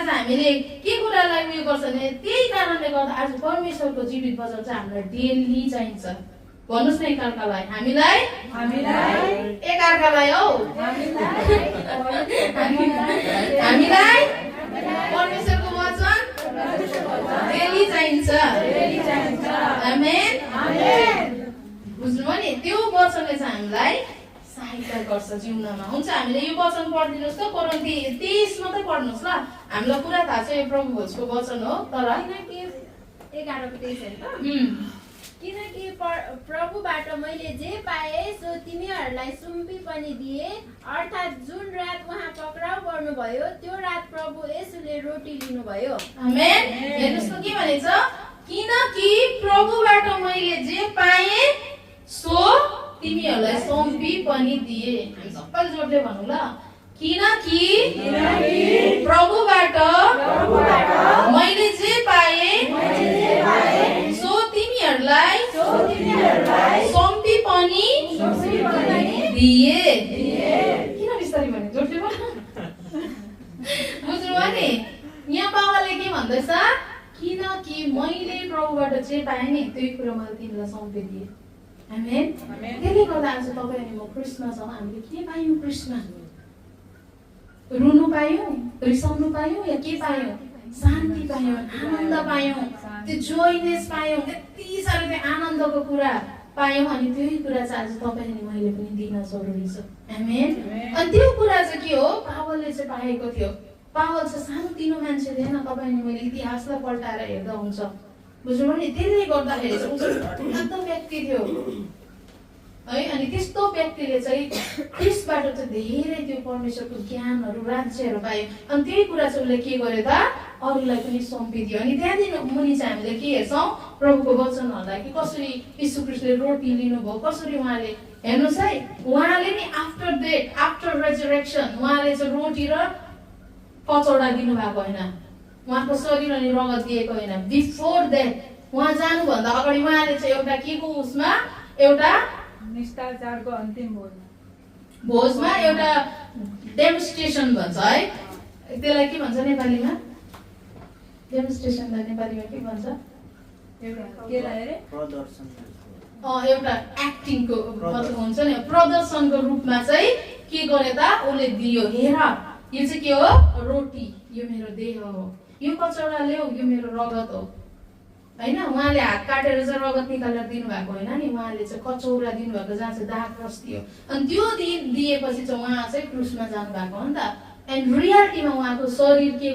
आज हामीले के कुरालाई उयो गर्छ भने त्यही कारणले गर्दा आज परमेश्वरको जीवित वचन चाहिँ हामीलाई डेली चाहिन्छ। भन्नुस् न एकअर्कालाई, हामीलाई एकअर्कालाई हौ हामीलाई परमेश्वरको वचन डेली चाहिन्छ। आमेन। बुझ्नुभयो नि? त्यो वचनले चाहिँ हामीलाई सहायता गर्छ जिउनमा। हुन्छ, हामीले यो वचन पढिदिनुहोस् त, कोरिन्थी 23 मात्रै पढ्नुहोस् ल। हामीलाई पुरा थाहा छ यो प्रभु भोजको वचन हो, तर 11:23 हेर्नु त। किनकि प्रभुबाट मैले जे पाएँ सो तिमीहरूलाई सुम्पी पनि दिए, अर्थात् जुन रात उहाँ पक्राउ गर्नुभयो त्यो रात प्रभु येशूले रोटी लिनुभयो। आमेन। हेर्नुस् त के भनेछ? किनकि प्रभुबाट मैले जे पाएँ सो तिमीहरूलाई सुम्पी पनि दिए। हामी सबै जोडले भनौँ ल। किनकि प्रभुबाट मैले जे पाएँ सो तिमीहरूलाई सुम्पी पनि दिए। किन बिस्तारै भने? जोडले भन। बुझ्नुभयो नि? यहाँ बाबाले के भन्दैछ? किनकि मैले प्रभुबाट जे पाएँ नि त्यही कुरा मैले तिमीलाई सुम्पिदिए। आमेन। त्यसले गर्दा आज तपाईँ अनि म क्रिस्मा छौँ। हामीले के पायौँ क्रिस्मा? रुनु पायौँ, रिसाउनु पायौँ, या के पायौँ? शान्ति पायौँ, आनन्द पायौँ, त्यो जोइनेस पायौँ, यति साह्रो त्यो आनन्दको कुरा पायौँ। अनि त्यही कुरा चाहिँ आज तपाईँ अनि मैले पनि दिन जरुरी छ। आमेन। अनि त्यो कुरा चाहिँ के हो? पावलले चाहिँ पाएको थियो। पावल चाहिँ सानोतिनो मान्छे थिएन। तपाईँ अनि मैले इतिहासलाई पल्टाएर हेर्दा हुन्छ। बुझ्नुभयो नि? त्यसले गर्दाखेरि चाहिँ उस्तो व्यक्ति थियो है। अनि त्यस्तो व्यक्तिले चाहिँ ख्रिस्टबाट चाहिँ धेरै त्यो परमेश्वरको ज्ञानहरू, राज्यहरू पायो। अनि त्यही कुरा चाहिँ उसले के गर्यो त? अरूलाई पनि सुम्पिदियो। अनि त्यहाँदेखि मुनि चाहिँ हामीले के हेर्छौँ? प्रभुको वचनहरूलाई कि कसरी यीशु ख्रिस्टले रोटी लिनुभयो, कसरी उहाँले, हेर्नुहोस् है, उहाँले नि आफ्टर डेथ, आफ्टर रेजरेक्सन उहाँले चाहिँ रोटी र कचौडा दिनुभएको होइन, उहाँको शरीर अनि रगत दिएको होइन। बिफोर द्याट, उहाँ जानुभन्दा अगाडि उहाँले चाहिँ एउटा के को उसमा, एउटा निष्ठाचारको अन्तिम भोजमा एउटा डेमोन्स्ट्रेसन भन्छ है। त्यसलाई के भन्छ नेपालीमा? डेमोन्स्ट्रेसनलाई नेपालीमा के भन्छ? एउटा एक्टिङको मतलब हुन्छ नि, प्रदर्शनको रूपमा चाहिँ के गरे त? उसले दियो। हेर, यो चाहिँ के हो? रोटी, यो मेरो देह हो। यो कचौडा ल्याऊ, यो मेरो रगत हो। होइन, उहाँले हात काटेर चाहिँ रगत निकालेर दिनुभएको होइन नि, उहाँले चाहिँ कचौरा दिनुभएको जहाँ चाहिँ दाग रस थियो। अनि त्यो दिएपछि चाहिँ उहाँ चाहिँ क्रुसमा जानुभएको हो नि त। एन्ड रियालिटीमा उहाँको शरीर के